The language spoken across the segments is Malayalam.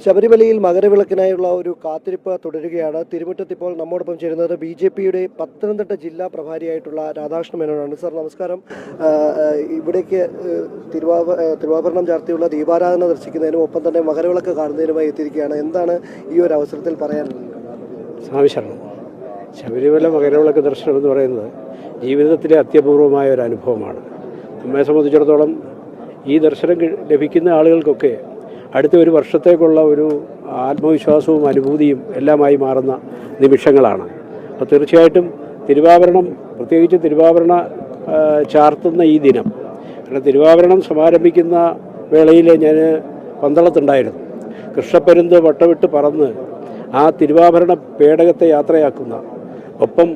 ശബരിമലയിൽ മകരവിളക്കിനായുള്ള ഒരു കാത്തിരിപ്പ് തുടരുകയാണ്. തിരുമുറ്റത്ത് ഇപ്പോൾ നമ്മോടൊപ്പം ചേരുന്നത് BJP-യുടെ പത്തനംതിട്ട ജില്ലാ പ്രഭാരിയായിട്ടുള്ള രാധാകൃഷ്ണ മേനോനാണ്. സർ നമസ്കാരം. ഇവിടേക്ക് തിരുവാഭരണം ചാർത്തിയുള്ള ദീപാരാധന ദർശിക്കുന്നതിനും ഒപ്പം തന്നെ മകരവിളക്ക് കാണുന്നതിനുമായി എത്തിയിരിക്കുകയാണ്. എന്താണ് ഈ ഒരു അവസരത്തിൽ പറയാനുള്ളത്? സ്വാമിശരണം. ശബരിമല മകരവിളക്ക് ദർശനം എന്ന് പറയുന്നത് ജീവിതത്തിലെ അത്യപൂർവമായ ഒരു അനുഭവമാണ്. നമ്മെ സംബന്ധിച്ചിടത്തോളം ഈ ദർശനം ലഭിക്കുന്ന ആളുകൾക്കൊക്കെ അടുത്ത ഒരു വർഷത്തേക്കുള്ള ഒരു ആത്മവിശ്വാസവും അനുഭൂതിയും എല്ലാമായി മാറുന്ന നിമിഷങ്ങളാണ്. അപ്പോൾ തീർച്ചയായിട്ടും തിരുവാഭരണം, പ്രത്യേകിച്ച് തിരുവാഭരണ ചാർത്തുന്ന ഈ ദിനം, കാരണം തിരുവാഭരണം സമാരംഭിക്കുന്ന വേളയിൽ ഞാൻ പന്തളത്തുണ്ടായിരുന്നു. കൃഷ്ണപ്പരുന്ത് വട്ടമിട്ട് പറന്ന് ആ തിരുവാഭരണ പേടകത്തെ യാത്രയാക്കുന്ന, ഒപ്പം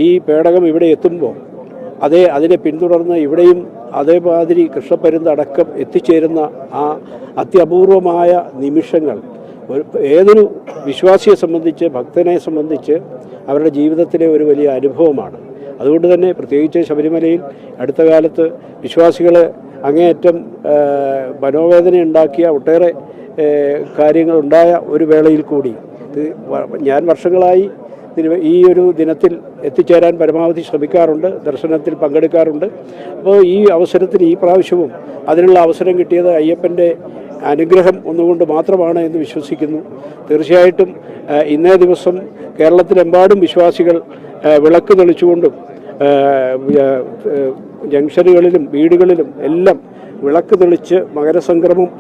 ഈ പേടകം ഇവിടെ എത്തുമ്പോൾ അതിനെ പിന്തുടർന്ന് ഇവിടെയും അതേമാതിരി കൃഷ്ണപ്പരുന്ത് അടക്കം എത്തിച്ചേരുന്ന ആ അത്യപൂർവമായ നിമിഷങ്ങൾ ഏതൊരു വിശ്വാസിയെ സംബന്ധിച്ച്, ഭക്തനെ സംബന്ധിച്ച് അവരുടെ ജീവിതത്തിലെ ഒരു വലിയ അനുഭവമാണ്. അതുകൊണ്ട് തന്നെ പ്രത്യേകിച്ച് ശബരിമലയിൽ അടുത്ത കാലത്ത് വിശ്വാസികൾ അങ്ങേയറ്റം മനോവേദന ഒട്ടേറെ കാര്യങ്ങളുണ്ടായ ഒരു വേളയിൽ കൂടി ഞാൻ വർഷങ്ങളായി ഈ ഒരു ദിനത്തിൽ എത്തിച്ചേരാൻ പരമാവധി ശ്രമിക്കാറുണ്ട്, ദർശനത്തിൽ പങ്കെടുക്കാറുണ്ട്. അപ്പോൾ ഈ അവസരത്തിൽ ഈ പ്രാവശ്യവും അതിനുള്ള അവസരം കിട്ടിയത് അയ്യപ്പൻ്റെ അനുഗ്രഹം ഒന്നുകൊണ്ട് മാത്രമാണ് എന്ന് വിശ്വസിക്കുന്നു. തീർച്ചയായിട്ടും ഇന്നേ ദിവസം കേരളത്തിലെമ്പാടും വിശ്വാസികൾ വിളക്ക് തെളിച്ചുകൊണ്ടും ജംഗ്ഷനുകളിലും വീടുകളിലും എല്ലാം വിളക്ക് തെളിച്ച് മകരസംക്രമം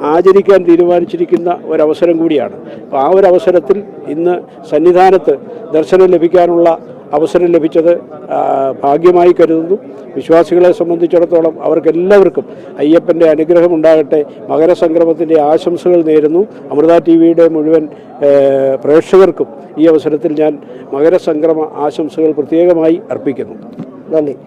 ആചരിക്കാൻ തീരുമാനിച്ചിരിക്കുന്ന ഒരവസരം കൂടിയാണ്. അപ്പോൾ ആ ഒരു അവസരത്തിൽ ഇന്ന് സന്നിധാനത്ത് ദർശനം ലഭിക്കാനുള്ള അവസരം ലഭിച്ചത് ഭാഗ്യമായി കരുതുന്നു. വിശ്വാസികളെ സംബന്ധിച്ചിടത്തോളം അവർക്കെല്ലാവർക്കും അയ്യപ്പൻ്റെ അനുഗ്രഹം ഉണ്ടാകട്ടെ, മകരസംക്രമത്തിൻ്റെ ആശംസകൾ നേരുന്നു. അമൃത TV-യുടെ മുഴുവൻ പ്രേക്ഷകർക്കും ഈ അവസരത്തിൽ ഞാൻ മകരസംക്രമ ആശംസകൾ പ്രത്യേകമായി അർപ്പിക്കുന്നു. നന്ദി.